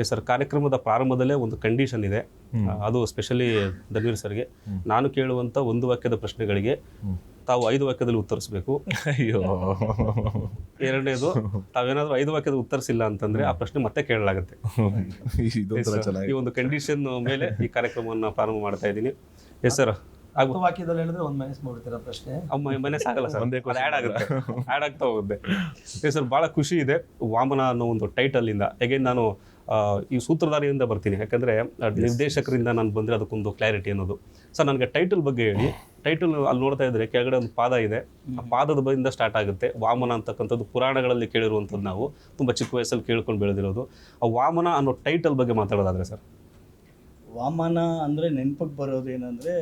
Yes sir, ಕಾರ್ಯಕ್ರಮದ ಪ್ರಾರಂಭದಲ್ಲೇ ಒಂದು condition ಇದೆ. ಅದು ಸ್ಪೆಷಲಿ ಧನ್ವೀರ್ ಸರ್ಗೆ. ನಾನು ಕೇಳುವಂಥ 1 ವಾಕ್ಯದ ಪ್ರಶ್ನೆಗಳಿಗೆ ತಾವು 5 ವಾಕ್ಯದಲ್ಲಿ ಉತ್ತರಿಸಬೇಕು. ಅಯ್ಯೋ, ಎರಡನೇದು, ತಾವೇನಾದ್ರೂ 5 ವಾಕ್ಯದ ಉತ್ತರಿಸಿಲ್ಲ ಅಂತಂದ್ರೆ ಆ ಪ್ರಶ್ನೆ ಮತ್ತೆ ಕೇಳಲಾಗುತ್ತೆ. ಈ ಒಂದು ಕಂಡೀಷನ್ ಮೇಲೆ ಈ ಕಾರ್ಯಕ್ರಮವನ್ನು ಪ್ರಾರಂಭ ಮಾಡ್ತಾ ಇದ್ದೀನಿ. Yes sir. ವಾಕ್ಯದಲ್ಲಿ ಹೇಳಿದ್ರೆ ಒಂದು ಮೈನಸ್ ಮಾಡ್ತೀರಾ ಪ್ರಶ್ನೆ? ಮೈನಸ್ ಆಗಲ್ಲ ಸರ್, ಆ್ಯಡ್ ಆಗುತ್ತೆ, ಆ್ಯಡ್ ಆಗ್ತಾ ಹೋಗುತ್ತೆ. ಎಸ್ ಸರ್, ಭಾಳ ಖುಷಿ ಇದೆ ವಾಮನ ಅನ್ನೋ ಒಂದು ಟೈಟಲಿಂದ. ಹೇಗೇನು ನಾನು ಈ ಸೂತ್ರಧಾರಿಯಿಂದ ಬರ್ತೀನಿ, ಯಾಕಂದರೆ ನಿರ್ದೇಶಕರಿಂದ ನಾನು ಬಂದರೆ ಅದಕ್ಕೊಂದು ಕ್ಲಾರಿಟಿ ಅನ್ನೋದು. ಸರ್, ನನಗೆ ಟೈಟಲ್ ಬಗ್ಗೆ ಹೇಳಿ. ಟೈಟಲ್ ಅಲ್ಲಿ ನೋಡ್ತಾ ಇದ್ದರೆ ಕೆಳಗಡೆ ಒಂದು ಪಾದ ಇದೆ, ಆ ಪಾದದ ಬಳಿಂದ ಸ್ಟಾರ್ಟ್ ಆಗುತ್ತೆ. ವಾಮನ ಅಂತಕ್ಕಂಥದ್ದು ಪುರಾಣಗಳಲ್ಲಿ ಕೇಳಿರುವಂಥದ್ದು, ನಾವು ತುಂಬ ಚಿಕ್ಕ ವಯಸ್ಸಲ್ಲಿ ಕೇಳ್ಕೊಂಡು ಬೆಳೆದಿರೋದು. ಆ ವಾಮನ ಅನ್ನೋ ಟೈಟಲ್ ಬಗ್ಗೆ ಮಾತಾಡೋದಾದರೆ ಸರ್? ವಾಮನ ಅಂದರೆ ನೆನಪಿಗೆ ಬರೋದು ಏನಂದರೆ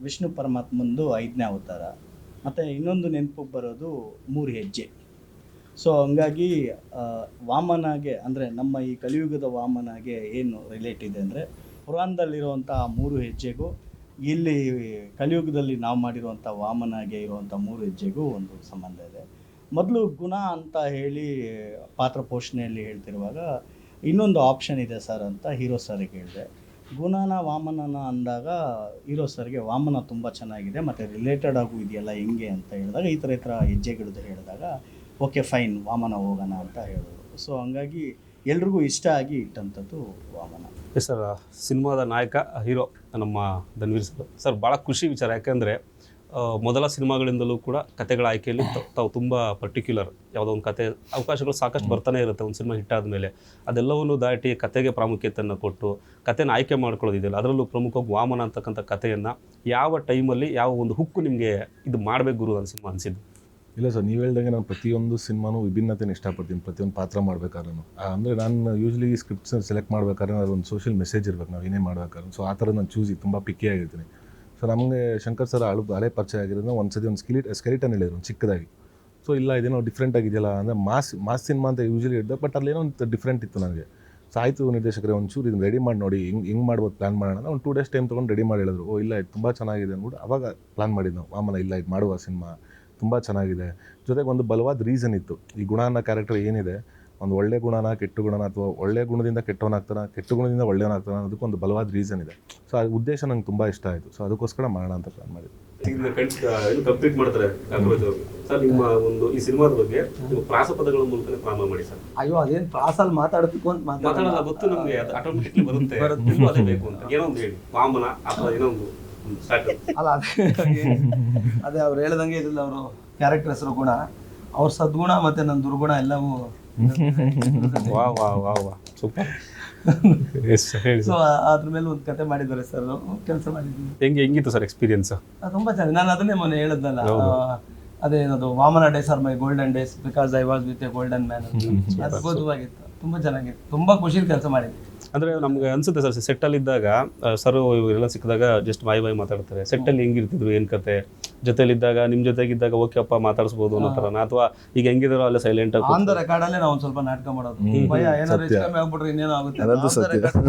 ವಿಷ್ಣು ಪರಮಾತ್ಮಂದು 5ನೇ ಅವತಾರ. ಮತ್ತು ಇನ್ನೊಂದು ನೆನಪಿಗೆ ಬರೋದು 3 ಹೆಜ್ಜೆ. ಸೊ ಹಂಗಾಗಿ ವಾಮನಾಗೆ ಅಂದರೆ ನಮ್ಮ ಈ ಕಲಿಯುಗದ ವಾಮನಾಗೆ ಏನು ರಿಲೇಟ್ ಇದೆ ಅಂದರೆ, ಪುರಾಣದಲ್ಲಿರುವಂಥ 3 ಹೆಜ್ಜೆಗೂ ಇಲ್ಲಿ ಕಲಿಯುಗದಲ್ಲಿ ನಾವು ಮಾಡಿರುವಂಥ ವಾಮನಾಗೆ ಇರುವಂಥ 3 ಹೆಜ್ಜೆಗೂ ಒಂದು ಸಂಬಂಧ ಇದೆ. ಮೊದಲು ಗುಣ ಅಂತ ಹೇಳಿ ಪಾತ್ರ ಪೋಷಣೆಯಲ್ಲಿ ಹೇಳ್ತಿರುವಾಗ ಇನ್ನೊಂದು ಆಪ್ಷನ್ ಇದೆ ಸರ್ ಅಂತ ಹೀರೋ ಸರ್ಗೆ ಹೇಳಿದೆ. ಗುಣನ ವಾಮನನ ಅಂದಾಗ ಹೀರೋ ಸರ್ಗೆ ವಾಮನ ತುಂಬ ಚೆನ್ನಾಗಿದೆ ಮತ್ತು ರಿಲೇಟೆಡ್ ಆಗು ಇದೆಯಲ್ಲ ಹೆಂಗೆ ಅಂತ ಹೇಳಿದಾಗ ಈ ಥರ ಹೆಜ್ಜೆಗಳದ್ದು ಹೇಳಿದಾಗ ಓಕೆ ಫೈನ್ ವಾಮನ ಹೋಗೋಣ ಅಂತ ಹೇಳಿದ್ರು. ಸೊ ಹಂಗಾಗಿ ಎಲ್ರಿಗೂ ಇಷ್ಟ ಆಗಿ ಇಟ್ಟಂಥದ್ದು ವಾಮನ. ಎಸ್ ಸರ್, ಸಿನಿಮಾದ ನಾಯಕ ಹೀರೋ ನಮ್ಮ ಧನ್ವೀರ್ ಸರ್. ಸರ್, ಭಾಳ ಖುಷಿ ವಿಚಾರ, ಯಾಕೆಂದರೆ ಮೊದಲ ಸಿನಿಮಾಗಳಿಂದಲೂ ಕೂಡ ಕತೆಗಳ ಆಯ್ಕೆಯಲ್ಲಿ ತಾವು ತುಂಬ ಪರ್ಟಿಕ್ಯುಲರ್. ಯಾವುದೋ ಒಂದು ಕತೆ ಅವಕಾಶಗಳು ಸಾಕಷ್ಟು ಬರ್ತಾನೆ ಇರುತ್ತೆ ಒಂದು ಸಿನಿಮಾ ಹಿಟ್ ಆದಮೇಲೆ. ಅದೆಲ್ಲವನ್ನು ದಾಟಿ ಕತೆಗೆ ಪ್ರಾಮುಖ್ಯತೆಯನ್ನು ಕೊಟ್ಟು ಕತೆನ ಆಯ್ಕೆ ಮಾಡ್ಕೊಳ್ಳೋದಿದೆಯಲ್ಲ, ಅದರಲ್ಲೂ ಪ್ರಮುಖವಾಗಿ ವಾಮನ ಅಂತಕ್ಕಂಥ ಕಥೆಯನ್ನು ಯಾವ ಟೈಮಲ್ಲಿ ಯಾವ ಒಂದು ಹುಕ್ಕು ನಿಮಗೆ ಇದು ಮಾಡಬೇಕು ಗುರು ಅಂತ ಸಿನಿಮಾ ಅನಿಸಿದ್ದು? ಇಲ್ಲ ಸರ್, ನೀವು ಹೇಳ್ದಂಗೆ ನಾನು ಪ್ರತಿಯೊಂದು ಸಿನಿಮಾನೂ ವಿಭಿನ್ನತೆನ ಇಷ್ಟಪಡ್ತೀನಿ. ಪ್ರತಿಯೊಂದು ಪಾತ್ರ ಮಾಡ್ಬೇಕಾದ್ರೂ ಅಂದರೆ ನಾನು ಯೂಶ್ವಲಿ ಸ್ಕ್ರಿಪ್ಟ್ಸ್ ಸೆಲೆಕ್ಟ್ ಮಾಡ್ಬೇಕಾದ್ರೆ ಅದೊಂದು ಸೋಷಿಯಲ್ ಮೆಸೇಜ್ ಇರಬೇಕು ನಾವು ಏನೇ ಮಾಡ್ಬೇಕಾದ್ರೆ. ಸೊ ಆ ಥರ ನಾನು ತುಂಬ ಪಿಕ್ಕಿ ಆಗಿರ್ತೀನಿ. ಸೊ ನಮಗೆ ಶಂಕರ್ ಸರ್ ಹಳೆ ಪರಿಚಯ ಆಗಿರೋದು ಒಂದ್ಸತಿ ಒಂದು ಸ್ಕೆಲಿಟನ್ ಹೇಳಿದ್ರು ಒಂದು ಚಿಕ್ಕದಾಗಿ. ಸೊ ಇಲ್ಲ ಇದೇನೋ ಡಿಫ್ರೆಂಟ್ ಆಗಿದೆಯಲ್ಲ ಅಂದರೆ ಮಾಸ್ ಸಿನಿಮಾ ಅಂತ ಯೂಶ್ವಲಿ ಹೇಳಿದೆ, ಬಟ್ ಅಲ್ಲೇನೋ ಒಂದು ಡಿಫ್ರೆಂಟ್ ಇತ್ತು ನನಗೆ. ಸೊ ಆಯಿತು ನಿರ್ದೇಶಕರೇ, ಒಂಚೂರು ಇದನ್ನು ರೆಡಿ ಮಾಡಿ ನೋಡಿ, ಹೆಂಗೆ ಮಾಡ್ಬೋದು ಪ್ಲ್ಯಾನ್ ಮಾಡೋಣ. ಒಂದು 2 days ಟೈಮ್ ತೊಗೊಂಡು ರೆಡಿ ಮಾಡಿ ಹೇಳಿದ್ರು. ಓ ಇಲ್ಲ, ಇದು ತುಂಬ ಚೆನ್ನಾಗಿದೆ ಅಂದ್ಬಿಟ್ಟು ಅವಾಗ ಪ್ಲ್ಯಾನ್ ಮಾಡಿದ್ದು ನಾವು. ವಾಮನ ಇಲ್ಲ, ಇದು ಮಾಡುವ ಸಿನಿಮಾ ತುಂಬ ಚೆನ್ನಾಗಿದೆ. ಜೊತೆಗೆ ಒಂದು ಬಲವಾದ ರೀಸನ್ ಇತ್ತು. ಈ ಗುಣ ಅನ್ನೋ ಕ್ಯಾರೆಕ್ಟರ್ ಏನಿದೆ, ಒಂದು ಒಳ್ಳೆ ಗುಣನ ಕೆಟ್ಟ ಗುಣನ ಅಥವಾ ಒಳ್ಳೆ ಗುಣದಿಂದ ಕೆಟ್ಟವನಾಗ್ತಾನೆ, ಕೆಟ್ಟ ಗುಣದಿಂದ ಒಳ್ಳೆಯವನಾಗ್ತಾನೆ ಅನ್ನೋದಕ್ಕೊಂದು ಬಲವಾದ ರೀಸನ್ ಇದೆ. ಸೊ ಆ ಉದ್ದೇಶ ನಂಗೆ ತುಂಬ ಇಷ್ಟ ಆಯಿತು. ಸೊ ಅದಕ್ಕೋಸ್ಕರ ಮಾಡೋಣ ಅಂತ ಪ್ಲಾನ್ ಮಾಡಿದ್ವಿ. ಕಂಪ್ಲೀಟ್ ಮಾಡ್ತಾರೆ ಸರ್. ನಿಮ್ಮ ಒಂದು ಈ ಸಿನಿಮಾದ ಬಗ್ಗೆ ನೀವು ಪ್ರಾಸಪದಗಳ ಮೂಲಕ ಪ್ರಾರಂಭ ಮಾಡಿ ಸರ್. ಅಯ್ಯೋ, ಅದೇನು ಪ್ರಾಸಲ್ಲಿ ಮಾತಾಡಬೇಕು ಅಂತ ಮಾತಾಡೋಲ್ಲ, ಗೊತ್ತು ನಮಗೆ, ಅದು ಆಟೋಮೆಟಿಕ್ಲಿ ಬರುತ್ತೆ. ಅದೇ ಬೇಕು ಅಂತ ಏನೋ ಒಂದು ಹೇಳಿ, ವಾಮನ ಅಥವಾ ಏನೋ ಒಂದು ಅಲ್ಲ, ಅದೇ ಅವ್ರು ಹೇಳ್ದಂಗೆ ಇದ್ರಲ್ಲಿ ಅವರು ಕ್ಯಾರೆಕ್ಟರ್ ಹೆಸರು ಗುಣ, ಅವ್ರ ಸದ್ಗುಣ ಮತ್ತೆ ನನ್ನ ದುರ್ಗುಣ ಎಲ್ಲವೂ. ಸೊ ಅದ್ರ ಮೇಲೆ ಒಂದು ಕತೆ ಮಾಡಿದ್ದಾರೆ ಸರ್, ಕೆಲಸ ಮಾಡಿದ್ವಿ. ಹೆಂಗಿತ್ತು ಸರ್ ಎಕ್ಸ್ಪೀರಿಯನ್ಸ್? ತುಂಬಾ ಚೆನ್ನಾಗಿ. ನಾನು ಅದನ್ನೇ ಮೊನ್ನೆ ಹೇಳಿದ್ನಲ್ಲ, ಅದೇನದು ವಾಮನ days are my golden days because I was with a golden man. ಅದ್ಭುತವಾಗಿತ್ತು, ತುಂಬ ಚೆನ್ನಾಗಿತ್ತು, ತುಂಬ ಖುಷಿಲಿ ಕೆಲಸ ಮಾಡಿದ್ವಿ. ಅಂದರೆ ನಮ್ಗೆ ಅನ್ಸುತ್ತೆ ಸರ್, ಸೆಟ್ಟಲ್ಲಿ ಇದ್ದಾಗ ಸರ್ ಇವರೆಲ್ಲ ಸಿಕ್ಕಿದಾಗ ಜಸ್ಟ್ ಬಾಯ್ ಮಾತಾಡ್ತಾರೆ. ಸೆಟ್ಟಲ್ಲಿ ಹೆಂಗಿರ್ತಿದ್ರು, ಏನು ಕತೆ, ಜೊತೆಲಿದ್ದಾಗ ನಿಮ್ಮ ಜೊತೆಗಿದ್ದಾಗ ಓಕೆ ಅಪ್ಪ ಮಾತಾಡಿಸ್ಬೋದು ಅನ್ನೋ ಥರನ, ಅಥವಾ ಈಗ ಹೆಂಗಿದಾರೋ ಅಲ್ಲೇ ಸೈಲೆಂಟ್ ಆಗಿ ಆನ್ ದ ರೆಕಾರ್ಡಲ್ಲೇ ನಾವು ಒಂದು ಸ್ವಲ್ಪ ನಾಟಕ ಮಾಡೋದು. ಭಯ ಏನಾದ್ರು ಹೆಚ್ಚು ಕಮ್ಮಿ ಆಗ್ಬಿಟ್ರೆ ಇನ್ನೇನೋ ಆಗುತ್ತೆ.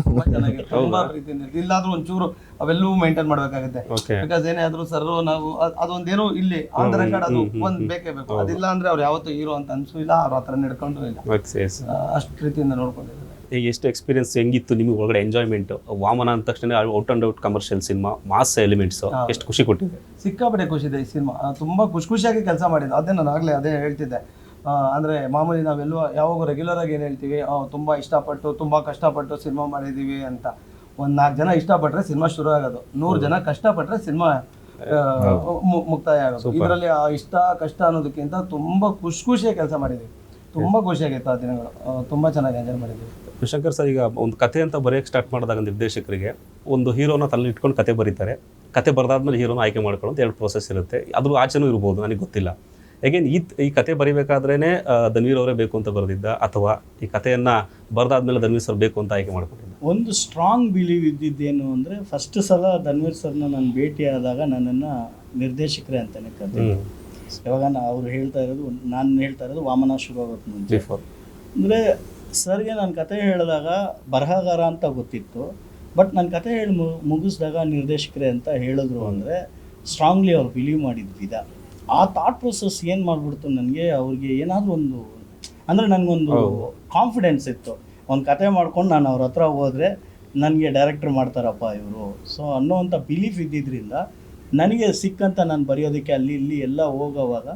ತುಂಬ ಚೆನ್ನಾಗಿ, ತುಂಬ ಪ್ರೀತಿಯಿಂದ. ಇಲ್ಲಾದ್ರೂ ಒಂಚೂರು ಅವೆಲ್ಲವೂ ಮೇಂಟೈನ್ ಮಾಡಬೇಕಾಗುತ್ತೆ. ಬಿಕಾಸ್ ಏನೇ ಆದ್ರೂ ಸರ್ ನಾವು ಅದೊಂದೇನೋ ಇಲ್ಲಿ ಆನ್ ದ ರೆಕಾರ್ಡ್ ಅದು ಒಂದು ಬೇಕೇ ಬೇಕು. ಅದಿಲ್ಲ ಅಂದ್ರೆ ಅವ್ರು ಯಾವತ್ತೂ ಹೀರೋ ಅಂತ ಅನ್ಸೂ ಇಲ್ಲ, ಅವ್ರ ಹತ್ರ ನಡ್ಕೊಂಡು ಇಲ್ಲ, ಅಷ್ಟು ಪ್ರೀತಿಯಿಂದ ನೋಡ್ಕೊಂಡಿದ್ದಾರೆ. ಈಗ ಎಷ್ಟು ಎಕ್ಸ್ಪೀರಿಯನ್ಸ್ ಹೆಂಗಿತ್ತು ನಿಮಗೆ ಒಳಗಡೆ ಎಂಜಾಯ್ಮೆಂಟ್? ವಾಮನ ಅಂದ ತಕ್ಷಣ out and out commercial cinema, mass elements, ಎಷ್ಟು ಖುಷಿ ಕೊಟ್ಟಿದೆ? ಸಿಕ್ಕಾಪಟ್ಟೆ ಖುಷಿ ಇದೆ ಈ ಸಿನಿಮಾ. ತುಂಬ ಖುಷಿಯಾಗಿ ಕೆಲಸ ಮಾಡಿದ್ದು. ಅದೇ ನಾನು ಆಗಲೇ ಅದೇ ಹೇಳ್ತಿದ್ದೆ. ಅಂದರೆ ಮಾಮೂಲಿ ನಾವೆಲ್ಲೂ ಯಾವಾಗ ರೆಗ್ಯುಲರ್ ಆಗಿ ಏನು ಹೇಳ್ತೀವಿ, ತುಂಬ ಇಷ್ಟಪಟ್ಟು ತುಂಬ ಕಷ್ಟಪಟ್ಟು ಸಿನಿಮಾ ಮಾಡಿದ್ದೀವಿ ಅಂತ. ಒಂದು 4 ಜನ ಇಷ್ಟಪಟ್ಟರೆ ಸಿನಿಮಾ ಶುರು ಆಗೋದು, 100 ಜನ ಕಷ್ಟಪಟ್ಟರೆ ಸಿನಿಮಾ ಮುಕ್ತಾಯ ಆಗೋದು. ಇದರಲ್ಲಿ ಆ ಇಷ್ಟ ಕಷ್ಟ ಅನ್ನೋದಕ್ಕಿಂತ ತುಂಬ ಖುಷಿಯಾಗಿ ಕೆಲಸ ಮಾಡಿದ್ದೀವಿ. ತುಂಬ ಖುಷಿಯಾಗಿತ್ತು ಆ ದಿನಗಳು, ತುಂಬ ಚೆನ್ನಾಗಿ ಎಂಜಾಯ್ ಮಾಡಿದ್ದೀವಿ. ಶಂಕರ್ ಸರ್, ಈಗ ಒಂದು ಕತೆ ಅಂತ ಬರೆಯೋಕ್ಕೆ ಸ್ಟಾರ್ಟ್ ಮಾಡಿದಾಗ ನಿರ್ದೇಶಕರಿಗೆ ಒಂದು ಹೀರೋನ ತಲೆ ಇಟ್ಕೊಂಡು ಕತೆ ಬರೀತಾರೆ. ಕತೆ ಬರೆದಾದ್ಮೇಲೆ ಹೀರೋನ ಆಯ್ಕೆ ಮಾಡ್ಕೊಳ್ಳೋದು 2 ಪ್ರೋಸೆಸ್ ಇರುತ್ತೆ. ಅದ್ರ ಆಚೆನೂ ಇರ್ಬೋದು, ನನಗೆ ಗೊತ್ತಿಲ್ಲ. ಹೇಗೇನು ಈ ಕತೆ ಬರೀಬೇಕಾದ್ರೇ ಧನ್ವೀರ್ ಅವರೇ ಬೇಕು ಅಂತ ಬರೆದಿದ್ದ, ಅಥವಾ ಈ ಕಥೆಯನ್ನು ಬರೆದಾದ್ಮೇಲೆ ಧನ್ವೀರ್ ಸರ್ ಬೇಕು ಅಂತ ಆಯ್ಕೆ ಮಾಡ್ಕೊಂಡಿದ್ದ? ಒಂದು ಸ್ಟ್ರಾಂಗ್ ಬಿಲೀವ್ ಇದ್ದಿದ್ದೇನು ಅಂದರೆ, ಫಸ್ಟ್ ಸಲ ಧನ್ವೀರ್ ಸರ್ನ ನಾನು ಭೇಟಿಯಾದಾಗ ನನ್ನನ್ನು ನಿರ್ದೇಶಕರೇ ಅಂತಲೇ ಕತೆ. ಇವಾಗ ಅವ್ರು ಹೇಳ್ತಾ ಇರೋದು, ನಾನು ಹೇಳ್ತಾ ಇರೋದು ವಾಮನ ಶುರು ಆಗೋಕ್ಕೆ ಮುಂಚೆ. ಅಂದರೆ ಸರ್ಗೆ ನಾನು ಕತೆ ಹೇಳಿದಾಗ ಬರಹಗಾರ ಅಂತ ಗೊತ್ತಿತ್ತು, ಬಟ್ ನಾನು ಕತೆ ಹೇಳಿ ಮುಗಿಸಿದಾಗ ನಿರ್ದೇಶಕರೇ ಅಂತ ಹೇಳಿದ್ರು. ಅಂದರೆ ಸ್ಟ್ರಾಂಗ್ಲಿ ಅವ್ರು ಬಿಲೀವ್ ಮಾಡಿದ ವಿಧ, ಆ ಥಾಟ್ ಪ್ರೊಸೆಸ್ ಏನು ಮಾಡಿಬಿಡ್ತು ನನಗೆ. ಅವ್ರಿಗೆ ಏನಾದರೂ ಒಂದು ಅಂದರೆ ನನಗೊಂದು ಕಾನ್ಫಿಡೆನ್ಸ್ ಇತ್ತು. ಒಂದು ಕತೆ ಮಾಡ್ಕೊಂಡು ನಾನು ಅವ್ರ ಹತ್ರ ಹೋದರೆ ನನಗೆ ಡೈರೆಕ್ಟ್ರ್ ಮಾಡ್ತಾರಪ್ಪ ಇವರು, ಸೊ ಅನ್ನೋವಂಥ ಬಿಲೀಫ್ ಇದ್ದಿದ್ದರಿಂದ ನನಗೆ ಸಿಕ್ಕಂತ ನಾನು ಬರೆಯೋದಕ್ಕೆ ಅಲ್ಲಿ ಇಲ್ಲಿ ಎಲ್ಲ ಹೋಗೋವಾಗ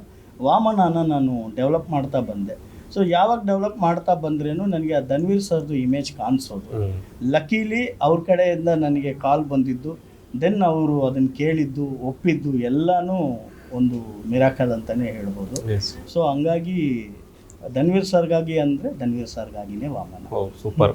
ವಾಮನನ ನಾನು ಡೆವಲಪ್ ಮಾಡ್ತಾ ಬಂದೆ. ಸೊ ಯಾವಾಗ ಡೆವಲಪ್ ಮಾಡ್ತಾ ಬಂದ್ರೇನು ನನಗೆ ಆ ಧನ್ವೀರ್ ಸರ್ದು ಇಮೇಜ್ ಕಾಣಿಸೋದು. ಲಕ್ಕೀಲಿ ಅವ್ರ ಕಡೆಯಿಂದ ನನಗೆ ಕಾಲ್ ಬಂದಿದ್ದು, ದೆನ್ ಅವರು ಅದನ್ನು ಕೇಳಿದ್ದು, ಒಪ್ಪಿದ್ದು ಎಲ್ಲನೂ ಒಂದು ಮಿರಾಕಲ್ ಅಂತಲೇ ಹೇಳ್ಬೋದು. ಸೊ ಹಂಗಾಗಿ ಧನ್ವೀರ್ ಸರ್ಗಾಗಿ ಅಂದರೆ ಧನ್ವೀರ್ ಸರ್ಗಾಗಿನೇ ವಾಮನ. ಸೂಪರ್.